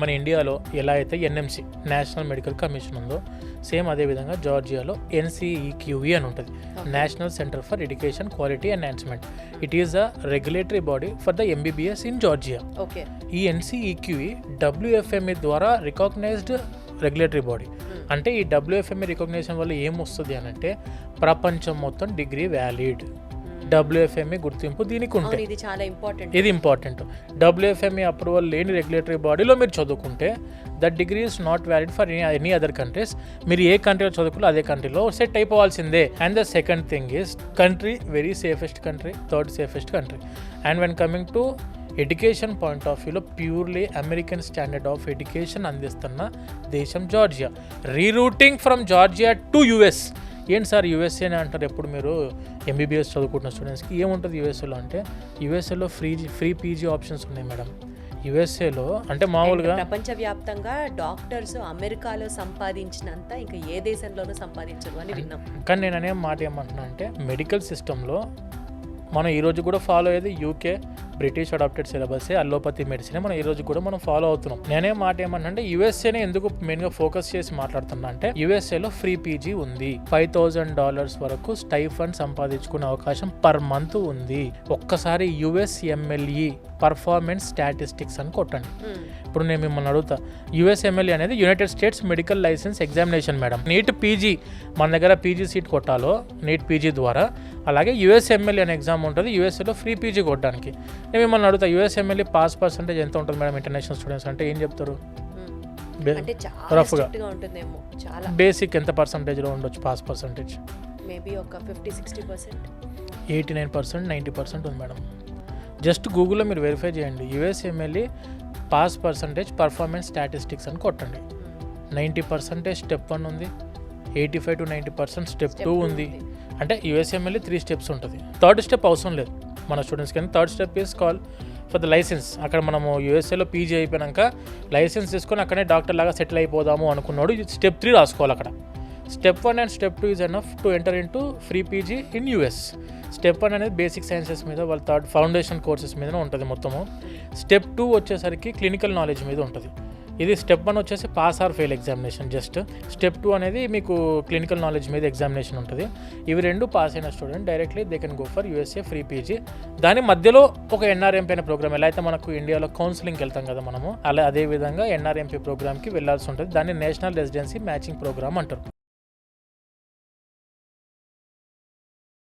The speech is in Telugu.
మన ఇండియాలో ఎలా అయితే ఎన్ఎంసి నేషనల్ మెడికల్ కమిషన్ ఉందో సేమ్ అదేవిధంగా జార్జియాలో NCEQE అని ఉంటుంది, national centre for education quality enhancement. It is a regulatory body for the MBBS in Georgia. ఈ NCEQE WFME ద్వారా రికగ్నైజ్డ్ రెగ్యులేటరీ బాడీ. అంటే ఈ WFME రికగ్నేషన్ వల్ల ఏమొస్తుంది అని అంటే ప్రపంచం మొత్తం డిగ్రీ వ్యాలిడ్. WFME గుర్తింపు దీనికి ఉంటే ఇది ఇంపార్టెంట్. WFME అప్రూవల్ లేని రెగ్యులేటరీ బాడీలో మీరు చదువుకుంటే that degree is not valid for any other countries. మీరు ఏ కంట్రీలో చదువుకుంటే అదే కంట్రీలో సెట్ అయిపోవాల్సిందే. And the second thing is country very safest country, third safest country. And when coming to education point of వ్యూలో purely American standard of education అందిస్తున్న దేశం Georgia. Rerouting from Georgia to US. ఏంటి సార్ యూఎస్ఏనే అంటారు ఎప్పుడు మీరు MBBS చదువుకుంటున్న స్టూడెంట్స్కి? ఏముంటుంది యూఎస్ఏలో అంటే యూఎస్ఏలో ఫ్రీ PG ఆప్షన్స్ ఉన్నాయి మేడం. యూఎస్ఏలో అంటే మామూలుగా ప్రపంచవ్యాప్తంగా డాక్టర్స్ అమెరికాలో సంపాదించినంత ఇంకా ఏ దేశంలోనూ సంపాదించరు అని విన్నాం. కానీ నేను అనే మాట ఏమంటున్నా అంటే మెడికల్ సిస్టంలో మనం ఈరోజు కూడా ఫాలో అయ్యేది UK బ్రిటిష్ అడాప్టెడ్ సిలబసే, అల్లోపతి మెడిసిన్ మనం ఈరోజు కూడా మనం ఫాలో అవుతున్నాం. నేనే మాట ఏమంటే యూఎస్ఏనే ఎందుకు మెయిన్గా ఫోకస్ చేసి మాట్లాడుతున్నా అంటే యూఎస్ఏలో ఫ్రీ PG ఉంది, $5,000 వరకు స్టైఫండ్ సంపాదించుకునే అవకాశం పర్ మంత్ ఉంది. ఒక్కసారి USMLE పర్ఫార్మెన్స్ స్టాటిస్టిక్స్ అని కొట్టండి. ఇప్పుడు నేను మిమ్మల్ని అడుగుతా, USMLE అనేది United States medical license examination madam. NEET PG మన దగ్గర PG సీట్ కొట్టాలో నీట్ PG ద్వారా, అలాగే USMLE అనే ఎగ్జామ్ ఉంటుంది యూఎస్ఏలో ఫ్రీ PG కొట్టడానికి. నేను మిమ్మల్ని అడుగుతా USMLE పాస్ పర్సెంటేజ్ ఎంత ఉంటుంది మేడం ఇంటర్నేషనల్ స్టూడెంట్స్ అంటే ఏం చెప్తారు? రఫ్గా బేసిక్ ఎంత పర్సంటేజ్లో ఉండొచ్చు పాస్ పర్సంటేజ్? మేబీ ఒక 50-60%, 89%, 90% ఉంది మేడం. జస్ట్ గూగుల్లో మీరు వెరిఫై చేయండి USMLE pass percentage performance statistics అని కొట్టండి. 90% స్టెప్ 1 ఉంది, 85 to 90% స్టెప్ 2 ఉంది. అంటే USMLE 3 స్టెప్స్ ఉంటుంది. థర్డ్ స్టెప్ అవసరం లేదు మన స్టూడెంట్స్ కానీ. Third step is call for the license. అక్కడ మనము USAలో PG అయిపోయాక లైసెన్స్ తీసుకొని అక్కడే డాక్టర్ లాగా సెటిల్ అయిపోదాము అనుకున్నాడు స్టెప్ 3 రాసుకోవాలి అక్కడ. Step 1 and step 2 is enough to enter in to free PG in US. Step 1 అనేది బేసిక్ సైన్సెస్ మీద, వాళ్ళ థర్డ్ ఫౌండేషన్ కోర్సెస్ మీద ఉంటుంది మొత్తము. స్టెప్ 2 వచ్చేసరికి క్లినికల్ నాలెడ్జ్ మీద ఉంటుంది. ఇది స్టెప్ 1 వచ్చేసి pass or fail examination just. Step 2 అనేది మీకు క్లినికల్ నాలెడ్జ్ మీద ఎగ్జామినేషన్ ఉంటుంది. ఇవి రెండు పాస్ అయిన student directly they can go for USA free PG. దాని మధ్యలో ఒక NRMP అనే ప్రోగ్రామ్, ఎలా అయితే మనకు ఇండియాలో కౌన్సిలింగ్కి వెళ్తాం కదా మనము, అలా అదే విధంగా NRMP ప్రోగ్రామ్కి వెళ్ళాల్సి ఉంటుంది. దాన్ని నేషనల్ రెసిడెన్సీ మ్యాచింగ్ ప్రోగ్రామ్ అంటారు.